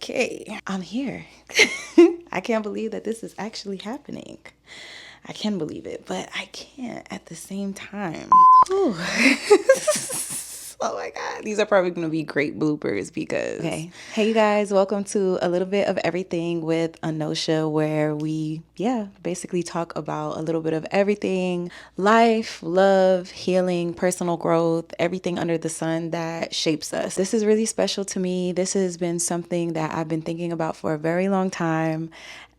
Okay, I'm here. I can't believe that this is actually happening. I can believe it, but I can't at the same time. Whew. Oh my God. These are probably going to be great bloopers because... Okay. Hey, you guys. Welcome to a little bit of everything with Anoshah, where we, basically talk about a little bit of everything. Life, love, healing, personal growth, everything under the sun that shapes us. This is really special to me. This has been something that I've been thinking about for a very long time,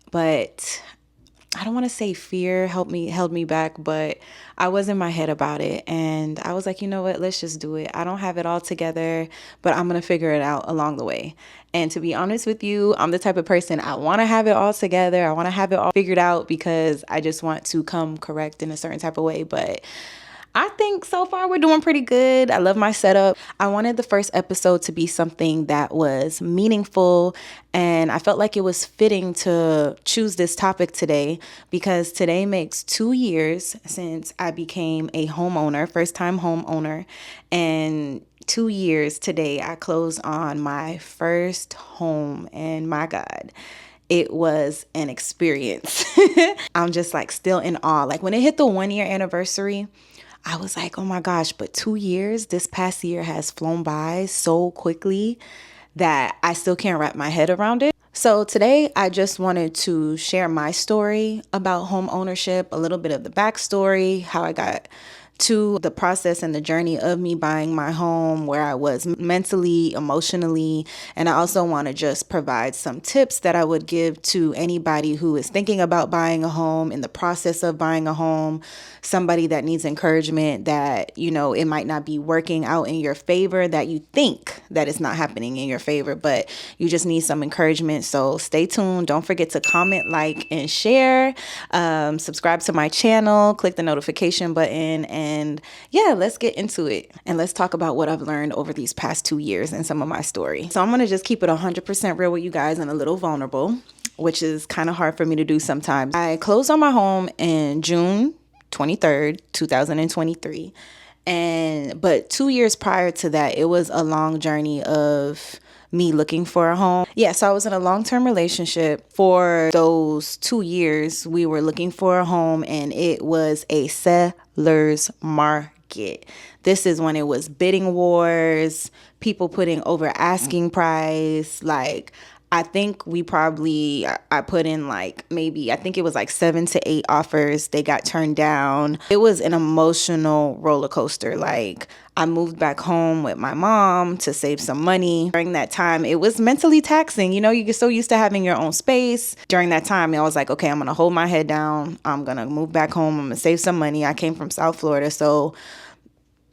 but I don't want to say fear held me back, but I was in my head about it. And I was like, you know what, let's just do it. I don't have it all together, but I'm going to figure it out along the way. And to be honest with you, I'm the type of person, I want to have it all together. I want to have it all figured out because I just want to come correct in a certain type of way. But I think so far we're doing pretty good. I love my setup. I wanted the first episode to be something that was meaningful, and I felt like it was fitting to choose this topic today because today makes 2 years since I became a homeowner, first-time homeowner, and 2 years today I closed on my first home, and my God, it was an experience. I'm just like still in awe. Like when it hit the 1-year anniversary, I was like, oh my gosh, but 2 years, this past year has flown by so quickly that I still can't wrap my head around it. So today I just wanted to share my story about home ownership, a little bit of the backstory, how I got to the process and the journey of me buying my home, where I was mentally, emotionally, and I also want to just provide some tips that I would give to anybody who is thinking about buying a home, in the process of buying a home, somebody that needs encouragement, that, you know, it might not be working out in your favor, that you think that it's not happening in your favor, but you just need some encouragement. So stay tuned. Don't forget to comment, like, and share. Subscribe to my channel, click the notification button, and let's get into it. And let's talk about what I've learned over these past 2 years and some of my story. So I'm going to just keep it 100% real with you guys and a little vulnerable, which is kind of hard for me to do sometimes. I closed on my home in June 23rd, 2023. But 2 years prior to that, it was a long journey of me looking for a home. So I was in a long-term relationship. For those 2 years, we were looking for a home, and it was a seller's market. This is when it was bidding wars, people putting over asking price. Like, I think I put in I think it was 7 to 8 offers. They got turned down. It was an emotional roller coaster. Like, I moved back home with my mom to save some money. During that time, it was mentally taxing. You know, you get so used to having your own space. During that time, I was like, okay, I'm going to hold my head down. I'm going to move back home. I'm going to save some money. I came from South Florida, so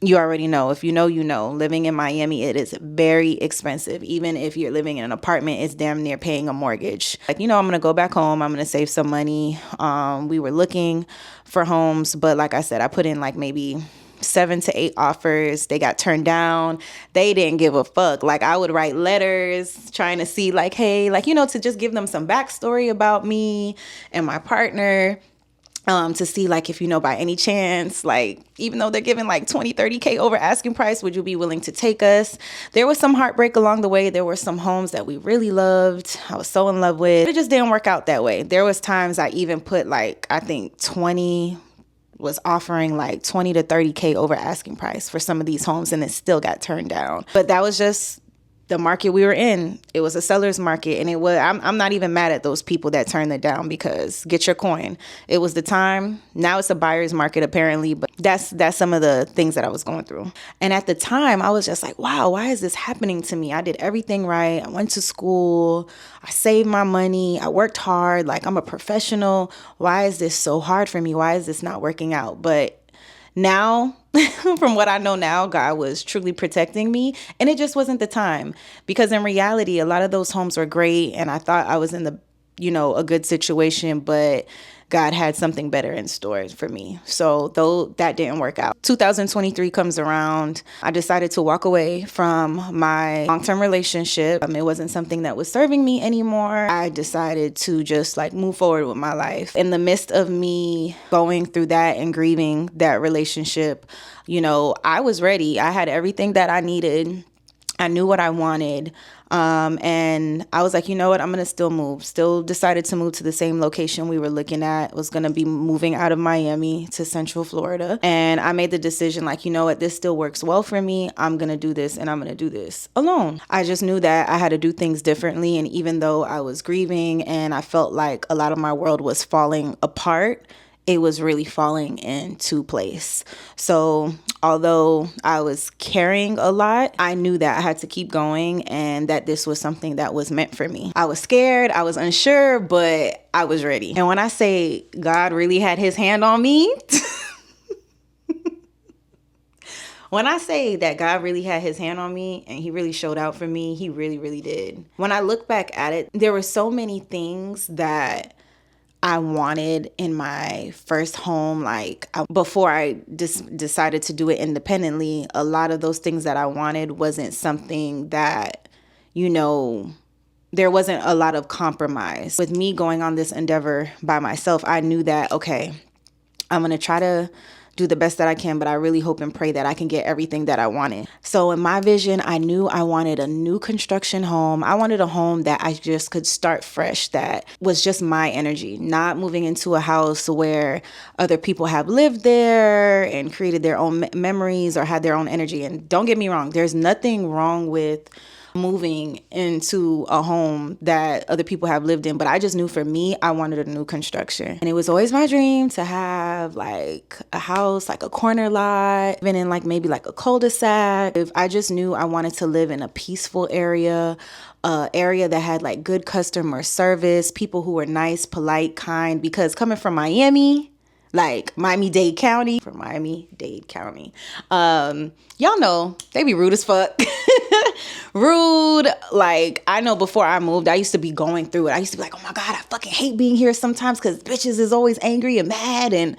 you already know. If you know, you know. Living in Miami, it is very expensive. Even if you're living in an apartment, it's damn near paying a mortgage. I'm going to go back home. I'm going to save some money. We were looking for homes, but like I said, I put in maybe 7 to 8 offers. They got turned down. They didn't give a fuck. I would write letters trying to see hey, to just give them some backstory about me and my partner. To see if by any chance, even though they're giving 20, 30K over asking price, would you be willing to take us? There was some heartbreak along the way. There were some homes that we really loved. I was so in love with. It just didn't work out that way. There was times I even put I think 20 was offering 20 to 30K over asking price for some of these homes, and it still got turned down. But that was just the market we were in. It was a seller's market, and I'm not even mad at those people that turned it down, because get your coin. It was the time. Now it's a buyer's market apparently, but that's some of the things that I was going through. And at the time, I was just like, wow, why is this happening to me? I did everything right. I went to school. I saved my money. I worked hard. I'm a professional. Why is this so hard for me? Why is this not working out? But now, from what I know now, God was truly protecting me, and it just wasn't the time, because in reality, a lot of those homes were great, and I thought I was in a good situation, but God had something better in store for me. So though that didn't work out, 2023 comes around. I decided to walk away from my long-term relationship. It wasn't something that was serving me anymore. I decided to just move forward with my life. In the midst of me going through that and grieving that relationship, I was ready. I had everything that I needed. I knew what I wanted. And I was like, you know what? I'm going to still move. Still decided to move to the same location we were looking at. Was going to be moving out of Miami to Central Florida. And I made the decision, like, you know what? This still works well for me. I'm going to do this, and I'm going to do this alone. I just knew that I had to do things differently. And even though I was grieving and I felt like a lot of my world was falling apart, it was really falling into place. So although I was carrying a lot, I knew that I had to keep going and that this was something that was meant for me. I was scared, I was unsure, but I was ready. And when I say God really had his hand on me, when I say that God really had his hand on me and he really showed out for me, he really, really did. When I look back at it, there were so many things that I wanted in my first home. Before I decided to do it independently, a lot of those things that I wanted wasn't something that, there wasn't a lot of compromise. With me going on this endeavor by myself, I knew that, okay, I'm going to try to do the best that I can, but I really hope and pray that I can get everything that I wanted. So in my vision, I knew I wanted a new construction home. I wanted a home that I just could start fresh, that was just my energy, not moving into a house where other people have lived there and created their own memories or had their own energy. And don't get me wrong, there's nothing wrong with moving into a home that other people have lived in. But I just knew for me, I wanted a new construction. And it was always my dream to have like a house, like a corner lot, even in like maybe like a cul-de-sac. I just knew I wanted to live in a peaceful area, area that had like good customer service, people who were nice, polite, kind, because coming from Miami, like Miami-Dade County, y'all know they be rude as fuck. Rude. Like, I know before I moved, I used to be going through it. I used to be like, oh my God, I fucking hate being here sometimes because bitches is always angry and mad and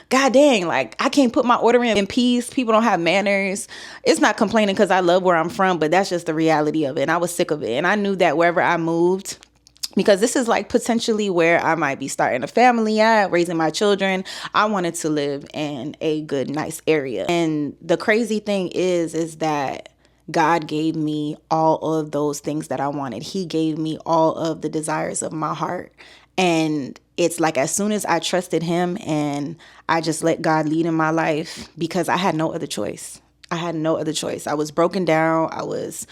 God dang, like I can't put my order in peace. People don't have manners. It's not complaining because I love where I'm from, but that's just the reality of it. And I was sick of it. And I knew that wherever I moved, because this is like potentially where I might be starting a family at, raising my children. I wanted to live in a good, nice area. And the crazy thing is that God gave me all of those things that I wanted. He gave me all of the desires of my heart. And it's like as soon as I trusted him and I just let God lead in my life, because I had no other choice. I was broken down. I was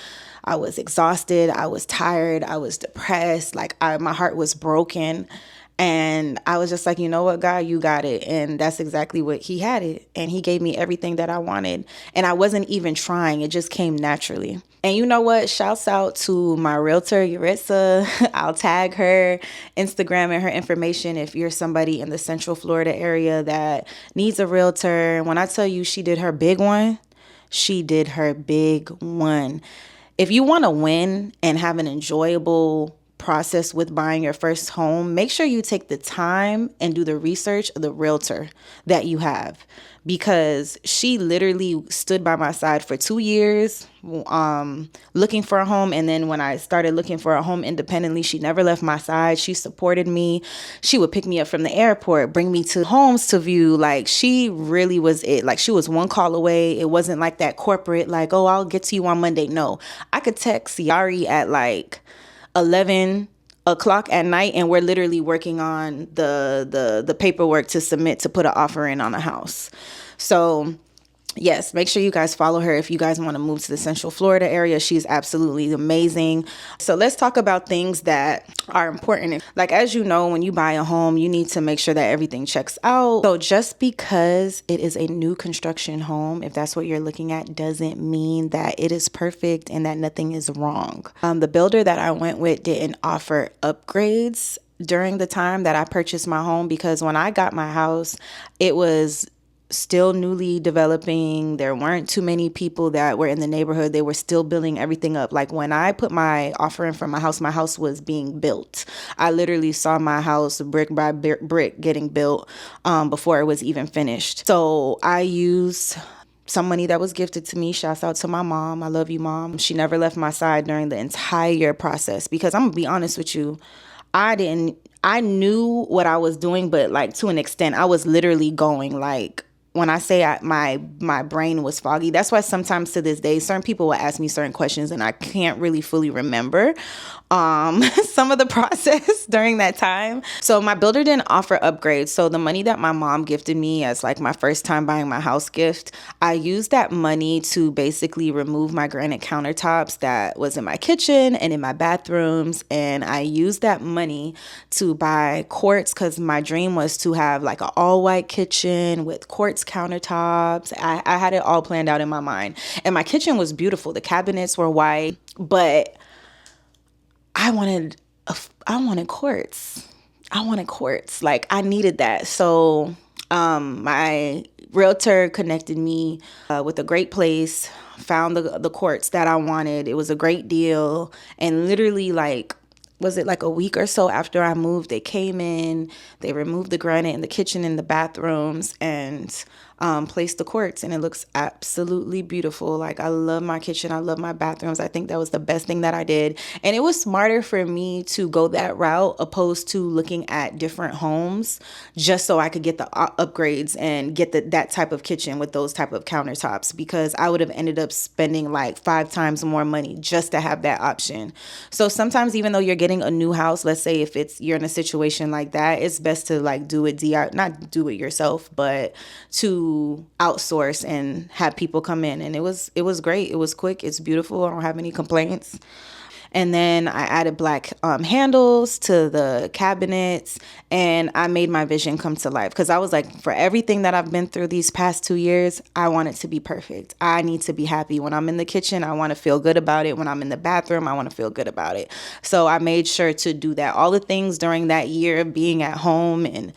exhausted. I was tired. I was depressed. My heart was broken. And I was just like, you know what, God, you got it. And that's exactly what he had it. And he gave me everything that I wanted. And I wasn't even trying. It just came naturally. And you know what? Shouts out to my realtor, Yuritsa. I'll tag her Instagram and her information if you're somebody in the Central Florida area that needs a realtor. When I tell you she did her big one, she did her big one. If you want to win and have an enjoyable process with buying your first home, make sure you take the time and do the research of the realtor that you have, because she literally stood by my side for 2 years looking for a home. And then when I started looking for a home independently, she never left my side. She supported me. She would pick me up from the airport, bring me to homes to view. Like, she really was it. Like, she was one call away. It wasn't like that corporate, like, oh, I'll get to you on Monday. No, I could text Yari at like 11 o'clock at night and we're literally working on the paperwork to submit to put an offer in on a house. So yes, make sure you guys follow her if you guys want to move to the Central Florida area. She's absolutely amazing. So let's talk about things that are important. Like, as you know, when you buy a home, you need to make sure that everything checks out. So just because it is a new construction home, if that's what you're looking at, doesn't mean that it is perfect and that nothing is wrong. The builder that I went with didn't offer upgrades during the time that I purchased my home, because when I got my house, it was still newly developing. There weren't too many people that were in the neighborhood. They were still building everything up. Like, when I put my offer in for my house was being built. I literally saw my house brick by brick getting built before it was even finished. So I used some money that was gifted to me. Shouts out to my mom. I love you, Mom. She never left my side during the entire process, because I'm gonna be honest with you, I knew what I was doing, but like to an extent, I was literally going like when I say my brain was foggy, that's why sometimes to this day, certain people will ask me certain questions and I can't really fully remember some of the process during that time. So my builder didn't offer upgrades. So the money that my mom gifted me as like my first time buying my house gift, I used that money to basically remove my granite countertops that was in my kitchen and in my bathrooms. And I used that money to buy quartz because my dream was to have like an all white kitchen with quartz countertops. I had it all planned out in my mind. And my kitchen was beautiful. The cabinets were white, but I wanted quartz. I wanted quartz. Like I needed that. So my realtor connected me with a great place, found the quartz that I wanted. It was a great deal. And literally like, was it like a week or so after I moved, they came in, they removed the granite in the kitchen and the bathrooms and placed the quartz, and it looks absolutely beautiful. Like I love my kitchen. I love my bathrooms. I think that was the best thing that I did. And it was smarter for me to go that route opposed to looking at different homes just so I could get the upgrades and get that type of kitchen with those type of countertops, because I would have ended up spending like 5 times more money just to have that option. So sometimes even though you're getting a new house, let's say if you're in a situation like that, it's best to like do it not do it yourself, but to outsource and have people come in. And it was great. It was quick. It's beautiful. I don't have any complaints. And then I added black handles to the cabinets, and I made my vision come to life because I was like, for everything that I've been through these past 2 years, I want it to be perfect. I need to be happy. When I'm in the kitchen, I want to feel good about it. When I'm in the bathroom, I want to feel good about it. So I made sure to do that. All the things during that year of being at home and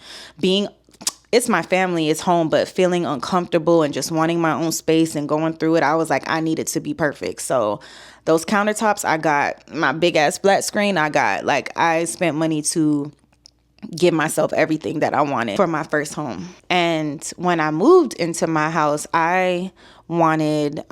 it's my family, it's home, but feeling uncomfortable and just wanting my own space and going through it, I was like, I need it to be perfect. So those countertops, I got my big ass flat screen. I spent money to give myself everything that I wanted for my first home. And when I moved into my house, I wanted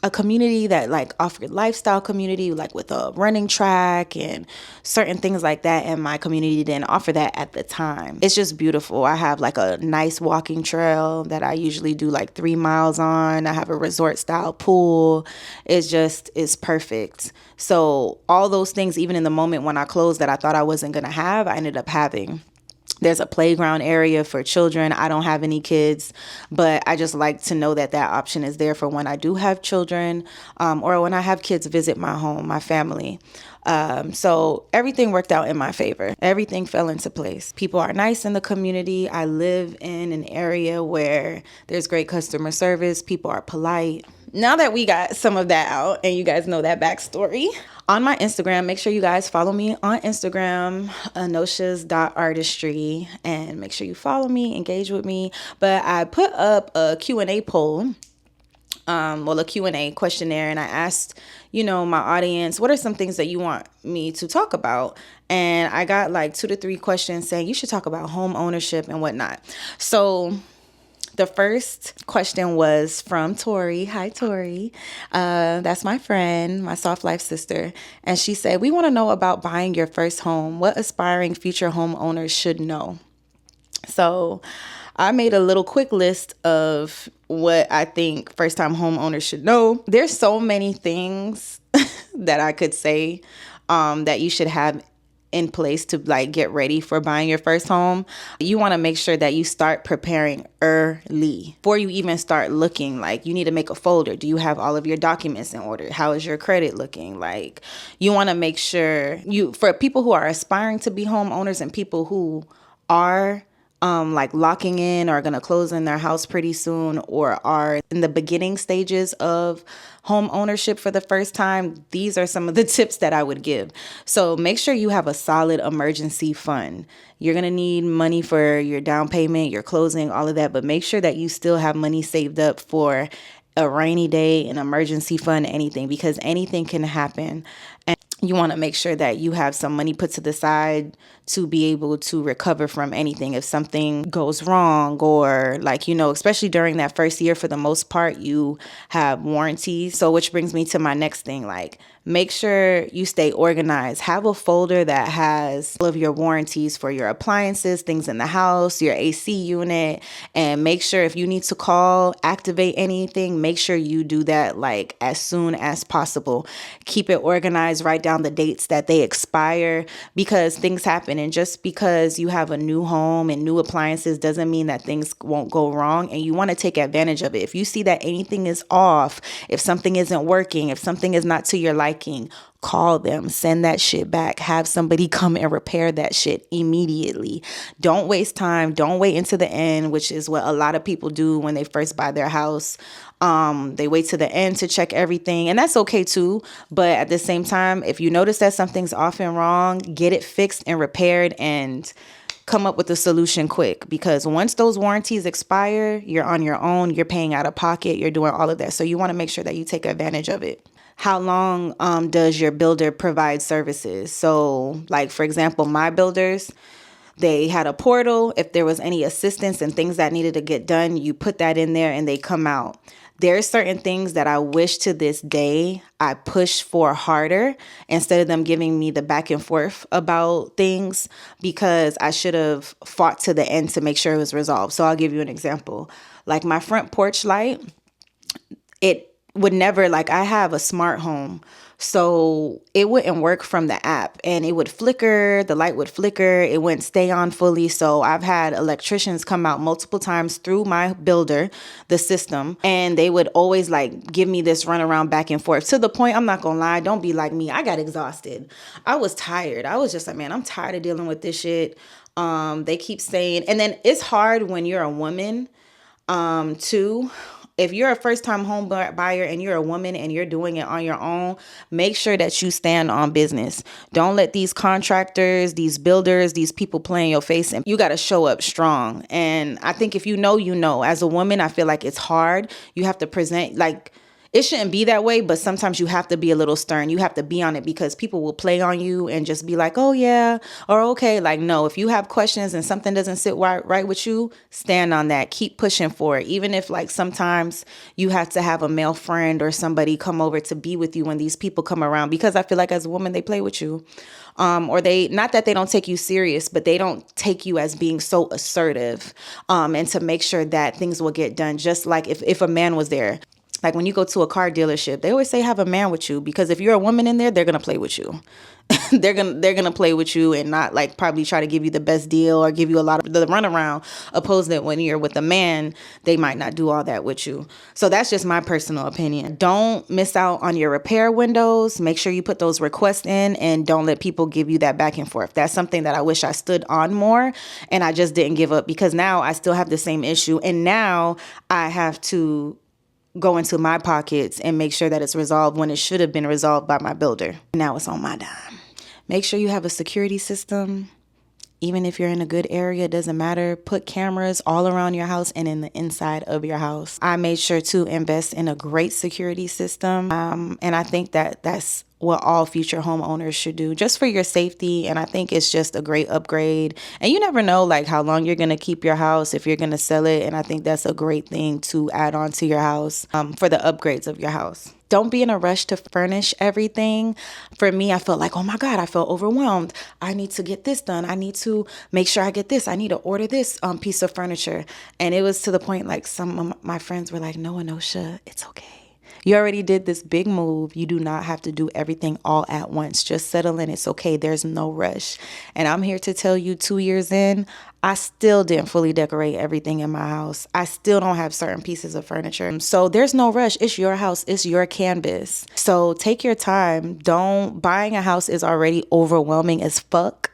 a community that like offered lifestyle community, like with a running track and certain things like that. And my community didn't offer that at the time. It's just beautiful. I have like a nice walking trail that I usually do like 3 miles on. I have a resort style pool. It's perfect. So all those things, even in the moment when I closed that I thought I wasn't going to have, I ended up having. There's a playground area for children. I don't have any kids, but I just like to know that option is there for when I do have children or when I have kids visit my home, my family. So everything worked out in my favor. Everything fell into place. People are nice in the community. I live in an area where there's great customer service. People are polite. Now that we got some of that out and you guys know that backstory, on my Instagram, make sure you guys follow me on Instagram, anoshahs.artistry, and make sure you follow me, engage with me. But I put up a Q&A poll, a Q&A questionnaire, and I asked, my audience, what are some things that you want me to talk about? And I got like 2 to 3 questions saying you should talk about home ownership and whatnot. So the first question was from Tori. Hi, Tori. That's my friend, my soft life sister. And she said, we want to know about buying your first home. What aspiring future homeowners should know? So I made a little quick list of what I think first time homeowners should know. There's so many things that I could say that you should have in place to like get ready for buying your first home. You want to make sure that you start preparing early before you even start looking. Like you need to make a folder. Do you have all of your documents in order? How is your credit looking? Like you want to make sure for people who are aspiring to be homeowners and people who are like locking in or going to close in their house pretty soon or are in the beginning stages of home ownership for the first time, these are some of the tips that I would give. So make sure you have a solid emergency fund. You're going to need money for your down payment, your closing, all of that, but make sure that you still have money saved up for a rainy day, an emergency fund, anything, because anything can happen. And you want to make sure that you have some money put to the side to be able to recover from anything if something goes wrong or especially during that first year, for the most part, you have warranties. So which brings me to my next thing, like Make sure you stay organized. Have a folder that has all of your warranties for your appliances, things in the house, your AC unit, and make sure if you need to call, activate anything, make sure you do that like as soon as possible. Keep it organized, write down the dates that they expire, because things happen. And just because you have a new home and new appliances doesn't mean that things won't go wrong, and you want to take advantage of it. If you see that anything is off, if something isn't working, if something is not to your liking, call them, send that shit back, have somebody come and repair that shit immediately. Don't waste time. Don't wait until the end, which is what a lot of people do when they first buy their house. They wait to the end to check everything, and that's okay too. But at the same time, if you notice that something's off and wrong, get it fixed and repaired and come up with a solution quick, because once those warranties expire, you're on your own, you're paying out of pocket, you're doing all of that. So you want to make sure that you take advantage of it. How long does your builder provide services? So like, for example, my builders, they had a portal. If there was any assistance and things that needed to get done, you put that in there and they come out. There's certain things that I wish to this day I push for harder instead of them giving me the back and forth about things, because I should have fought to the end to make sure it was resolved. So I'll give you an example. Like my front porch light, it would never, like, I have a smart home, so it wouldn't work from the app, and it would flicker, the light would flicker, it wouldn't stay on fully. So I've had electricians come out multiple times through my builder, the system, and they would always like give me this runaround back and forth, to the point, I'm not gonna lie, don't be like me, I got exhausted. I was tired. I was just like, man, I'm tired of dealing with this shit. They keep saying, and then it's hard when you're a woman, too. If you're a first-time home buyer and you're a woman and you're doing it on your own, make sure that you stand on business. Don't let these contractors, these builders, these people play in your face, and you got to show up strong. And I think if you know, you know. As a woman, I feel like it's hard. You have to present, like, it shouldn't be that way, but sometimes you have to be a little stern. You have to be on it, because people will play on you and just be like, oh yeah, or okay. Like, no, if you have questions and something doesn't sit right with you, stand on that. Keep pushing for it. Even if like sometimes you have to have a male friend or somebody come over to be with you when these people come around, because I feel like as a woman, they play with you. Or they, not that they don't take you serious, but they don't take you as being so assertive, and to make sure that things will get done. Just like if a man was there. Like when you go to a car dealership, they always say have a man with you, because if you're a woman in there, they're going to play with you. they're going to play with you and not like probably try to give you the best deal or give you a lot of the runaround, opposed that when you're with a man, they might not do all that with you. So that's just my personal opinion. Don't miss out on your repair windows. Make sure you put those requests in, and don't let people give you that back and forth. That's something that I wish I stood on more, and I just didn't give up, because now I still have the same issue. And now I have to go into my pockets and make sure that it's resolved when it should have been resolved by my builder. Now it's on my dime. Make sure you have a security system. Even if you're in a good area, it doesn't matter. Put cameras all around your house and in the inside of your house. I made sure to invest in a great security system. And I think that that's what all future homeowners should do, just for your safety. And I think it's just a great upgrade. And you never know like how long you're going to keep your house, if you're going to sell it. And I think that's a great thing to add on to your house, for the upgrades of your house. Don't be in a rush to furnish everything. For me, I felt like, oh my God, I felt overwhelmed. I need to get this done. I need to make sure I get this. I need to order this piece of furniture. And it was to the point like some of my friends were like, no, Anoshah, it's okay. You already did this big move. You do not have to do everything all at once. Just settle in. It's okay. There's no rush. And I'm here to tell you, 2 years in, I still didn't fully decorate everything in my house. I still don't have certain pieces of furniture. So there's no rush. It's your house. It's your canvas. So take your time. Buying a house is already overwhelming as fuck.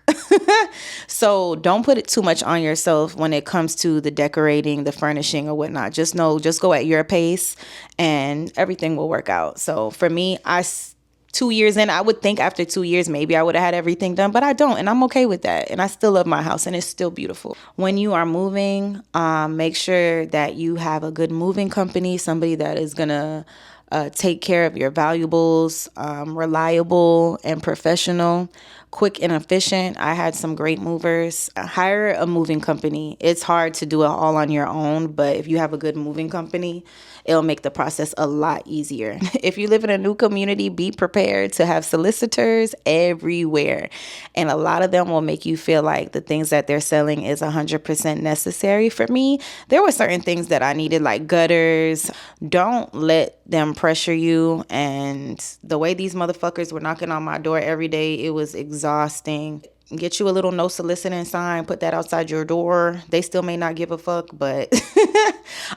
So don't put it too much on yourself when it comes to the decorating, the furnishing or whatnot. Just go at your pace and everything will work out. So for me, 2 years in, I would think after 2 years, maybe I would have had everything done, but I don't. And I'm okay with that. And I still love my house and it's still beautiful. When you are moving, make sure that you have a good moving company, somebody that is going to take care of your valuables, reliable and professional. quick and efficient. I had some great movers. Hire a moving company. It's hard to do it all on your own, but if you have a good moving company, it'll make the process a lot easier. If you live in a new community, be prepared to have solicitors everywhere. And a lot of them will make you feel like the things that they're selling is 100% necessary. For me, there were certain things that I needed, like gutters. Don't let them pressure you. And the way these motherfuckers were knocking on my door every day, it was exhausting. Get you a little no soliciting sign, put that outside your door. They still may not give a fuck, but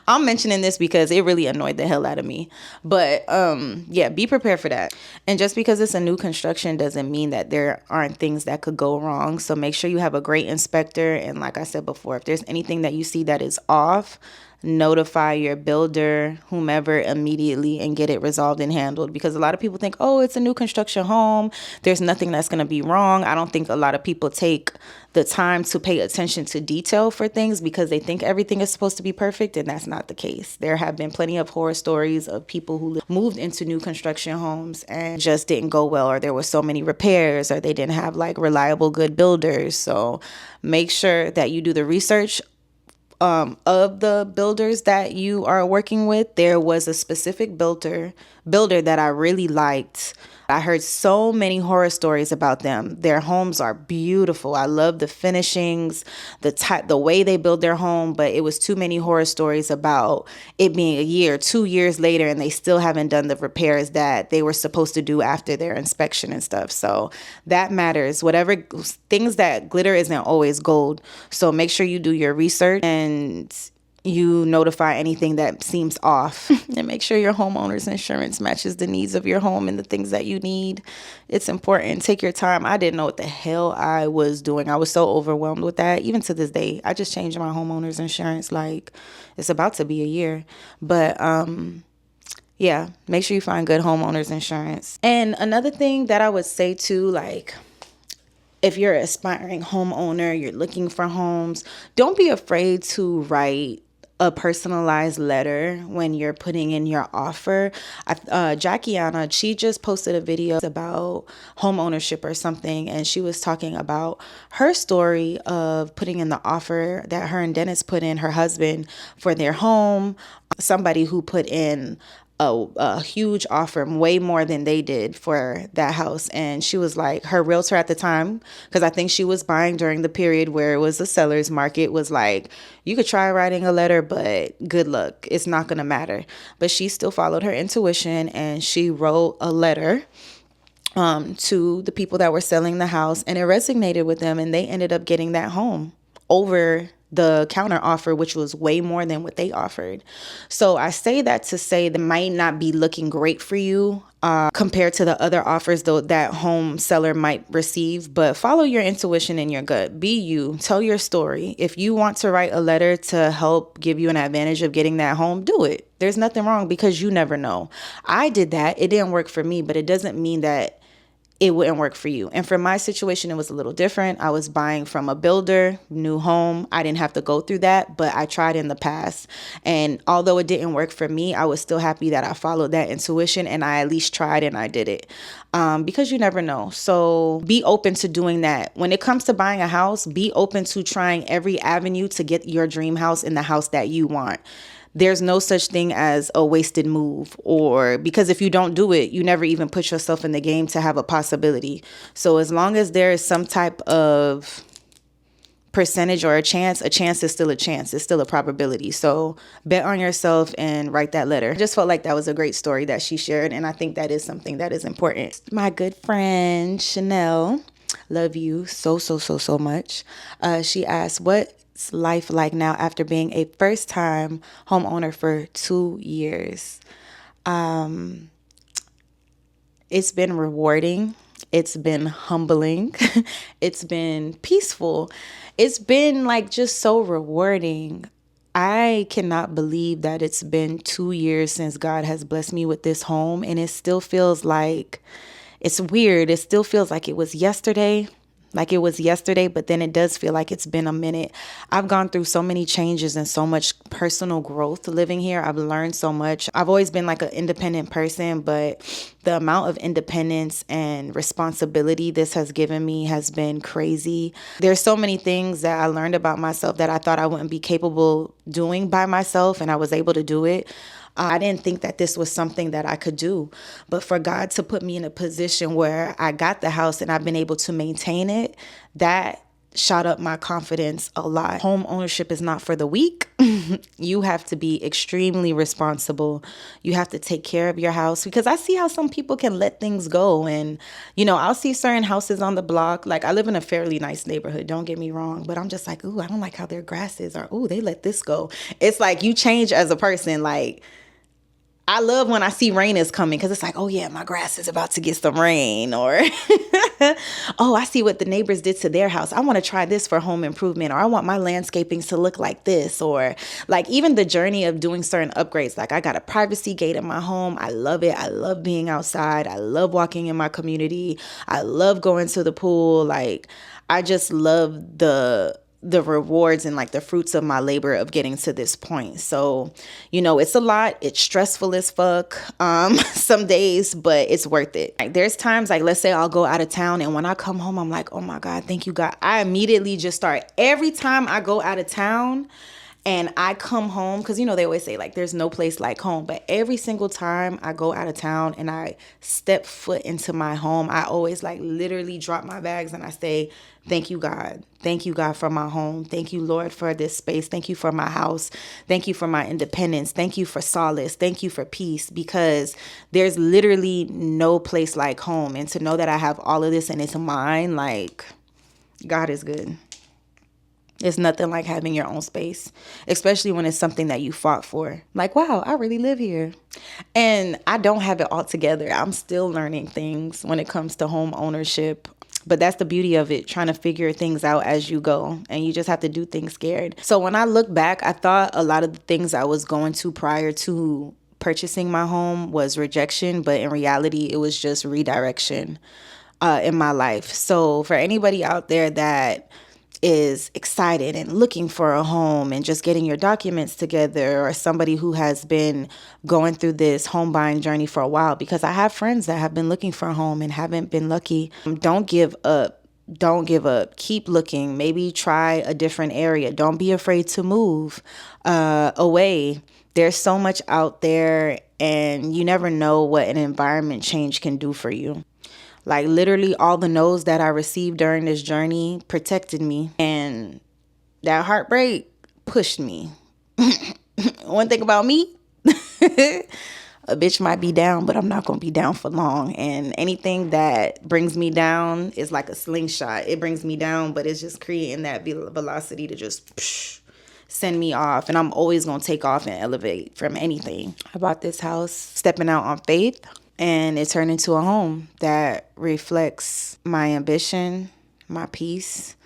I'm mentioning this because it really annoyed the hell out of me. But yeah, be prepared for that. And just because it's a new construction doesn't mean that there aren't things that could go wrong. So make sure you have a great inspector. And like I said before, if there's anything that you see that is off, notify your builder, whomever, immediately and get it resolved and handled. Because a lot of people think, oh, it's a new construction home, there's nothing that's going to be wrong. I don't think a lot of people take the time to pay attention to detail for things because they think everything is supposed to be perfect, and that's not the case. There have been plenty of horror stories of people who moved into new construction homes and just didn't go well, or there were so many repairs, or they didn't have like reliable good builders. So make sure that you do the research of the builders that you are working with. There was a specific builder that I really liked. I heard so many horror stories about them. Their homes are beautiful. I love the finishings, the way they build their home, but it was too many horror stories about it being a year, 2 years later, and they still haven't done the repairs that they were supposed to do after their inspection and stuff. So that matters. Whatever things that glitter isn't always gold. So make sure you do your research and you notify anything that seems off, and make sure your homeowner's insurance matches the needs of your home and the things that you need. It's important. Take your time. I didn't know what the hell I was doing. I was so overwhelmed with that. Even to this day, I just changed my homeowner's insurance. Like, it's about to be a year. But yeah, make sure you find good homeowner's insurance. And another thing that I would say too, like, if you're an aspiring homeowner, you're looking for homes, don't be afraid to write a personalized letter when you're putting in your offer. Jackiana, she just posted a video about home ownership or something, and she was talking about her story of putting in the offer that her and Dennis put in, her husband, for their home. Somebody who put in a huge offer, way more than they did for that house. And she was like, her realtor at the time, because I think she was buying during the period where it was a seller's market, was like, you could try writing a letter, but good luck. It's not going to matter. But she still followed her intuition, and she wrote a letter to the people that were selling the house, and it resonated with them, and they ended up getting that home over the counter offer, which was way more than what they offered. So I say that to say that might not be looking great for you compared to the other offers though that home seller might receive, but follow your intuition and your gut. Be you. Tell your story. If you want to write a letter to help give you an advantage of getting that home, do it. There's nothing wrong, because you never know. I did that. It didn't work for me, but it doesn't mean that it wouldn't work for you. And for my situation, it was a little different. I was buying from a builder, new home. I didn't have to go through that, but I tried in the past. And although it didn't work for me, I was still happy that I followed that intuition and I at least tried and I did it. Because you never know. So be open to doing that. When it comes to buying a house, be open to trying every avenue to get your dream house in the house that you want. There's no such thing as a wasted move, or because if you don't do it, you never even put yourself in the game to have a possibility. So as long as there is some type of percentage or a chance is still a chance. It's still a probability. So bet on yourself and write that letter. I just felt like that was a great story that she shared. And I think that is something that is important. My good friend, Chanel, love you so much. She asked, what's life like now after being a first-time homeowner for 2 years? It's been rewarding. It's been humbling. It's been peaceful. It's been like just so rewarding. I cannot believe that it's been 2 years since God has blessed me with this home, and it still feels like, it's weird. It still feels like it was yesterday. like it was yesterday, but then it does feel like it's been a minute. I've gone through so many changes and so much personal growth living here. I've learned so much. I've always been like an independent person, but the amount of independence and responsibility this has given me has been crazy. There's so many things that I learned about myself that I thought I wouldn't be capable doing by myself, and I was able to do it. I didn't think that this was something that I could do, but for God to put me in a position where I got the house and I've been able to maintain it, that shot up my confidence a lot. Home ownership is not for the weak. You have to be extremely responsible. You have to take care of your house, because I see how some people can let things go. And, I'll see certain houses on the block. Like, I live in a fairly nice neighborhood, don't get me wrong, but I'm just like, ooh, I don't like how their grass is, or ooh, they let this go. It's like you change as a person. Like, I love when I see rain is coming, because it's like, oh yeah, my grass is about to get some rain. Or, oh, I see what the neighbors did to their house. I want to try this for home improvement, or I want my landscapings to look like this. Or like even the journey of doing certain upgrades. Like, I got a privacy gate in my home. I love it. I love being outside. I love walking in my community. I love going to the pool. Like, I just love the rewards and like the fruits of my labor of getting to this point. So, it's a lot. It's stressful as fuck some days, but it's worth it. Like, there's times, like, let's say I'll go out of town, and when I come home, I'm like, oh my God, thank you, God. I immediately just start, every time I go out of town and I come home, because, they always say, like, there's no place like home. But every single time I go out of town and I step foot into my home, I always, like, literally drop my bags and I say, thank you, God. Thank you, God, for my home. Thank you, Lord, for this space. Thank you for my house. Thank you for my independence. Thank you for solace. Thank you for peace, because there's literally no place like home. And to know that I have all of this and it's mine, like, God is good. It's nothing like having your own space, especially when it's something that you fought for. Like, wow, I really live here. And I don't have it all together. I'm still learning things when it comes to home ownership. But that's the beauty of it, trying to figure things out as you go. And you just have to do things scared. So when I look back, I thought a lot of the things I was going to prior to purchasing my home was rejection. But in reality, it was just redirection in my life. So for anybody out there that is excited and looking for a home and just getting your documents together, or somebody who has been going through this home buying journey for a while, because I have friends that have been looking for a home and haven't been lucky. Don't give up. Don't give up. Keep looking. Maybe try a different area. Don't be afraid to move away. There's so much out there, and you never know what an environment change can do for you. Like, literally all the no's that I received during this journey protected me, and that heartbreak pushed me. One thing about me, a bitch might be down, but I'm not going to be down for long. And anything that brings me down is like a slingshot. It brings me down, but it's just creating that velocity to just send me off. And I'm always going to take off and elevate from anything. I bought this house stepping out on faith. And it turned into a home that reflects my ambition, my peace,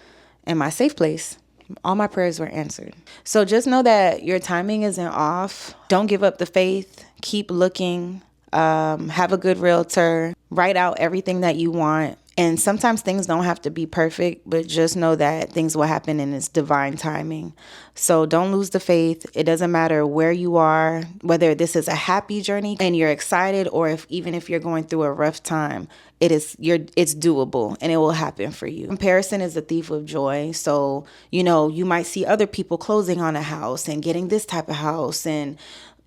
and my safe place. All my prayers were answered. So just know that your timing isn't off. Don't give up the faith. Keep looking. Have a good realtor. Write out everything that you want. And sometimes things don't have to be perfect, but just know that things will happen in its divine timing. So don't lose the faith. It doesn't matter where you are, whether this is a happy journey and you're excited, or even if you're going through a rough time, it's doable and it will happen for you. Comparison is a thief of joy. So, you might see other people closing on a house and getting this type of house and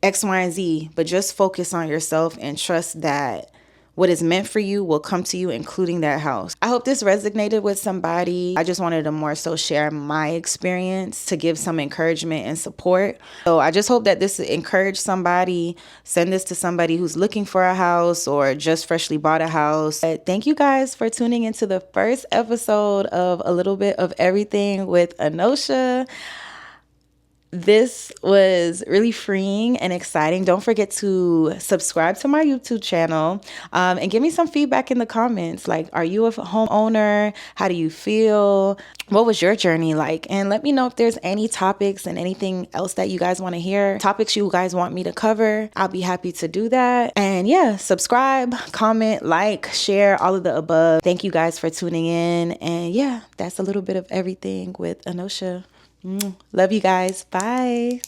X, Y, and Z, but just focus on yourself and trust that what is meant for you will come to you, including that house. I hope this resonated with somebody. I just wanted to more so share my experience to give some encouragement and support. So I just hope that this encouraged somebody. Send this to somebody who's looking for a house or just freshly bought a house. But thank you guys for tuning into the first episode of A Little Bit of Everything with Anoshah. This was really freeing and exciting. Don't forget to subscribe to my YouTube channel, and give me some feedback in the comments. Like, are you a homeowner? How do you feel? What was your journey like? And let me know if there's any topics and anything else that you guys want to hear, topics you guys want me to cover. I'll be happy to do that. And yeah, subscribe, comment, like, share, all of the above. Thank you guys for tuning in. And yeah, that's a little bit of everything with Anoshah. Love you guys. Bye.